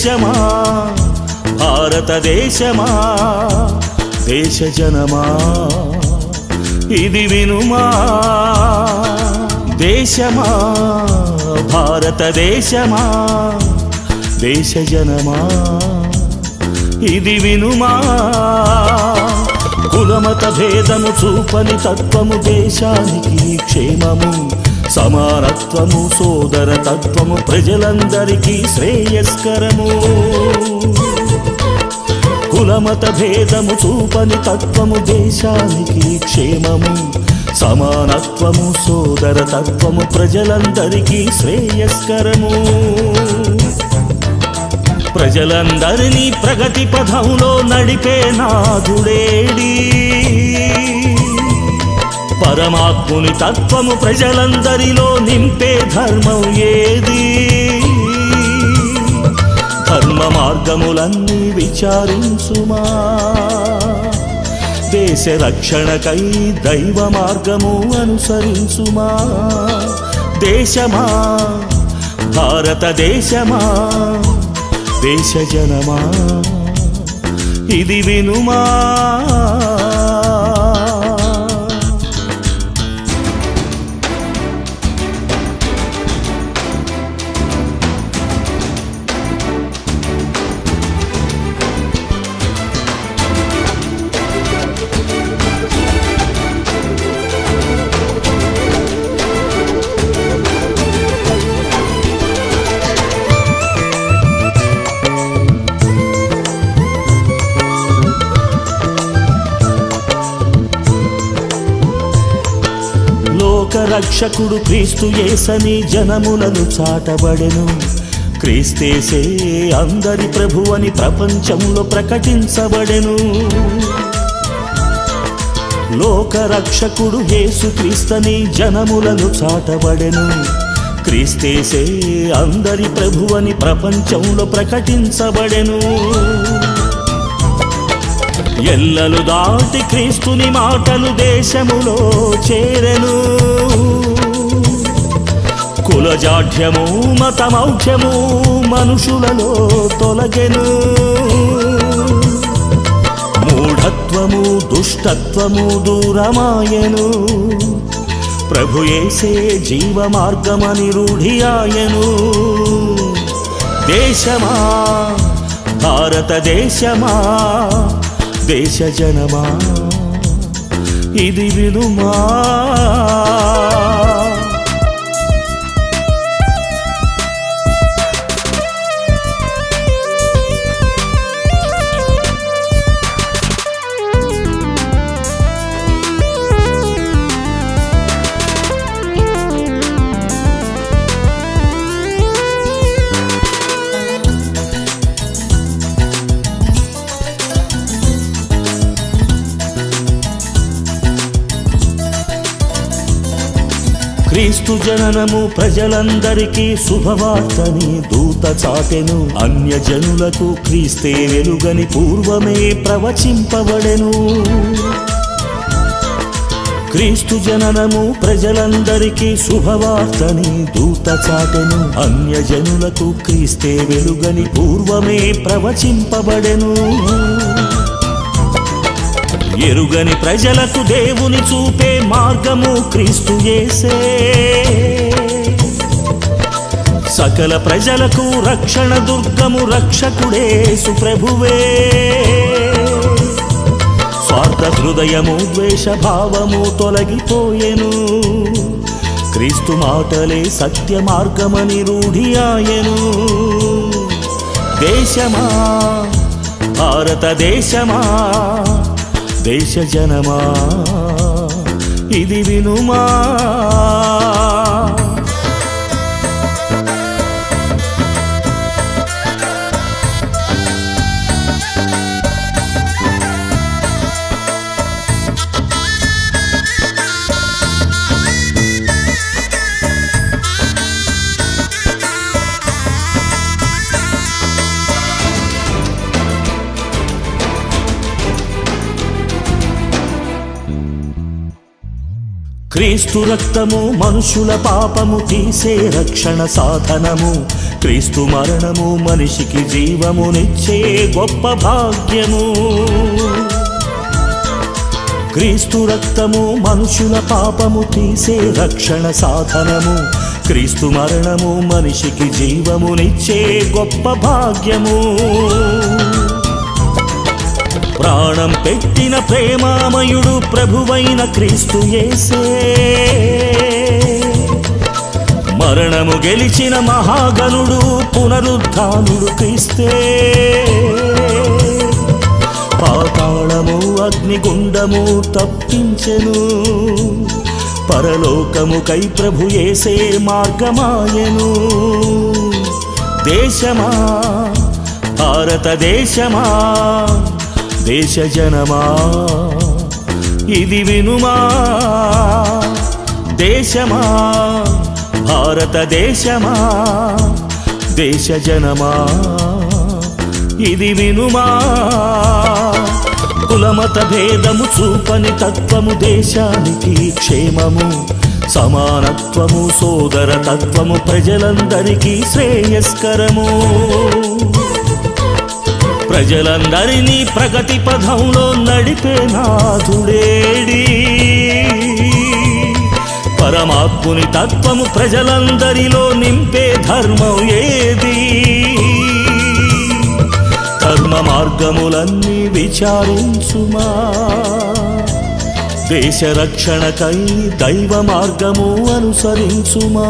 దేశమా భారతదేశమా దేశ జనమా ఇది వినుమా దేశమా భారతదేశమా దేశ జనమా ఇది వినుమా కులమత భేదము చూపని తత్వము దేశానికి క్షేమము సమానత్వము సోదర తత్వము ప్రజలందరికీ శ్రేయస్కరము కులమత భేదము చూపని తత్వము దేశానికి క్షేమము సమానత్వము సోదర తత్వము ప్రజలందరికీ శ్రేయస్కరము ప్రజలందరినీ ప్రగతి పథంలో నడిపే నాథుడేడి పరమాత్ముని తత్వము ప్రజలందరిలో నింపే ధర్మం ఏది ధర్మ మార్గములన్నీ విచారించుమా దేశ రక్షణకై దైవ మార్గము అనుసరించుమా దేశమా భారతదేశమా దేశ జనమా ఇది వినుమా రక్షకుడు క్రీస్తు యేసని జనములను చాటబడెను క్రీస్తేసే అందరి ప్రభువని ప్రపంచంలో ప్రకటించబడెను లోక రక్షకుడు యేసు క్రీస్తని జనములను చాటబడెను క్రీస్తేసే అందరి ప్రభువని ప్రపంచంలో ప్రకటించబడెను ఎల్లలు దాటి క్రీస్తుని మాటలు దేశములో చేరెను కులజాఢ్యము మతమౌఢ్యము మనుషులలో తొలగెను మూఢత్వము దుష్టత్వము దూరమాయెను ప్రభు యేసే జీవ మార్గమని రూఢియాయెను దేశమా భారతదేశమా దేశ జనమా ఇది వినుమా క్రీస్తు జననము ప్రజలందరికీ శుభవార్తని దూత చాటెను అన్యజనులకు క్రీస్తే వెలుగని పూర్వమే ప్రవచింపబడెను క్రీస్తు జననము ప్రజలందరికీ శుభవార్తని దూత చాటెను అన్యజనులకు క్రీస్తే వెలుగని పూర్వమే ప్రవచింపబడెను ఎరుగని ప్రజలకు దేవుని చూపే మార్గము క్రీస్తు యేసే సకల ప్రజలకు రక్షణ దుర్గము రక్షకుడేసు ప్రభువే స్వార్థ హృదయము ద్వేష భావము తొలగిపోయెను క్రీస్తు మాటలే సత్య మార్గమని రూఢియాయెను దేశమా భారతదేశమా దేశ జనమా ఇది వినుమా క్రీస్తు రక్తము మనుషుల పాపము తీసే రక్షణ సాధనము. క్రీస్తు మరణము మనిషికి జీవమునిచ్చే గొప్ప భాగ్యము. క్రీస్తు రక్తము మనుషుల పాపము తీసే రక్షణ సాధనము. క్రీస్తు మరణము మనిషికి జీవమునిచ్చే గొప్ప భాగ్యము. ప్రాణం పెట్టిన ప్రేమామయుడు ప్రభువైన క్రీస్తు యేసే. మరణము గెలిచిన మహాగణుడు పునరుద్ధానుడు క్రీస్తే. పాతాళము అగ్నిగుండము తప్పించెను. పరలోకముకై ప్రభు యేసే మార్గమాయెను. దేశమా భారతదేశమా దేశ జనమా ఇది వినుమా. దేశమా భారతదేశమా దేశ జనమా ఇది వినుమా. కులమత భేదము చూపని తత్వము దేశానికి క్షేమము. సమానత్వము సోదర తత్వము ప్రజలందరికీ శ్రేయస్కరము. ప్రజలందరినీ ప్రగతి పథంలో నడిపే నాథుడేడి. పరమాత్ముని తత్వము ప్రజలందరిలో నింపే ధర్మం ఏది. ధర్మ మార్గములన్నీ విచారించుమా. దేశ రక్షణకై దైవ మార్గము అనుసరించుమా.